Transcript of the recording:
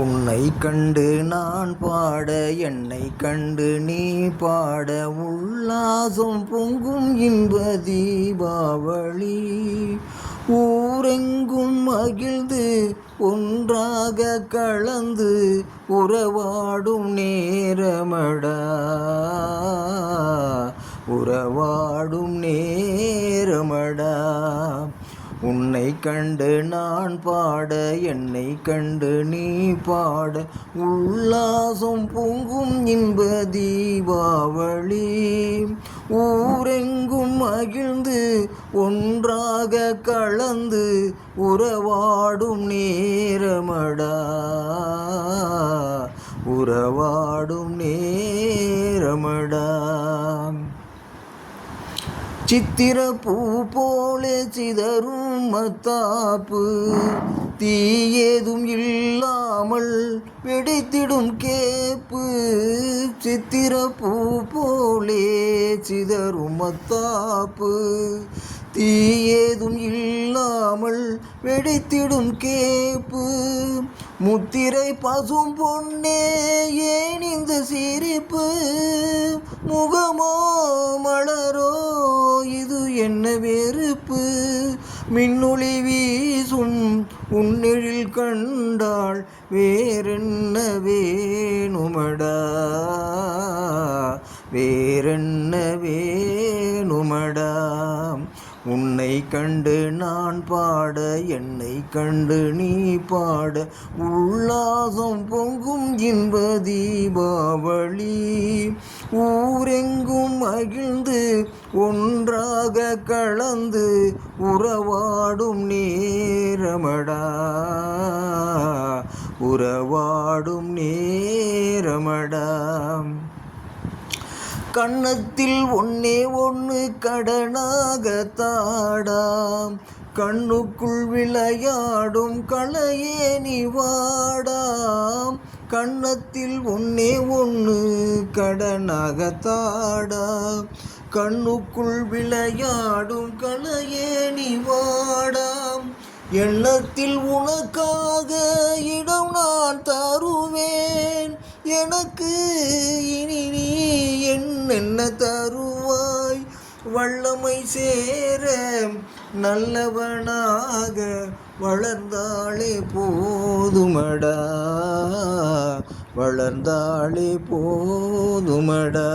உன்னை கண்டு நான் பாட என்னை கண்டு நீ பாட உல்லாசம் பொங்கும் இன்ப தீபாவளி ஊரெங்கும் மகிழ்ந்து ஒன்றாக கலந்து உறவாடும் நேரமடா உறவாடும் நேரமடா. உன்னை கண்டு நான் பாட என்னை கண்டு நீ பாட உல்லாசம் பொங்கும் இன்ப தீபாவளி ஊரெங்கும் மகிழ்ந்து ஒன்றாக கலந்து உறவாடும் நேரமடா உறவாடும் நேரமடா. சித்திர பூ போலே சிதறும் மத்தாப்பு தீயேதும் இல்லாமல் வெடித்திடும் கேப்பு. சித்திர பூ போலே சிதறும் மத்தாப்பு தீயேதும் இல்லாமல் வெடித்திடும் கேப்பு. முத்திரை பசும் பொன்னே ஏன் இந்த சிரிப்பு முகமோ மலரோ இது என்ன வெறுப்பு. மின்னொளி வீசும் உன்னெழில் கண்டாள் வேறென்ன வேணுமடா வேறென்ன வேணுமடா. உன்னை கண்டு நான் பாட என்னை கண்டு நீ பாட உல்லாசம் பொங்கும் இன்ப தீபாவளி ஊரெங்கும் மகிழ்ந்து ஒன்றாக கலந்து உறவாடும் நேரமடா உறவாடும் நேரமடா. கன்னத்தில் ஒன்னே ஒன்று கடனாக தாடாம் கண்ணுக்குள் விளையாடும் களையே நிவாடாம். கன்னத்தில் ஒன்னே ஒன்று கடனாக தாடாம் கண்ணுக்குள் விளையாடும் களையே நிவாடாம். எண்ணத்தில் உனக்காக இடம் நான் தருவேன் எனக்கு இனி நீ என்னென்ன தருவாய். வல்லமை சேர நல்லவனாக வளர்ந்தாலே போதுமடா வளர்ந்தாலே போதுமடா.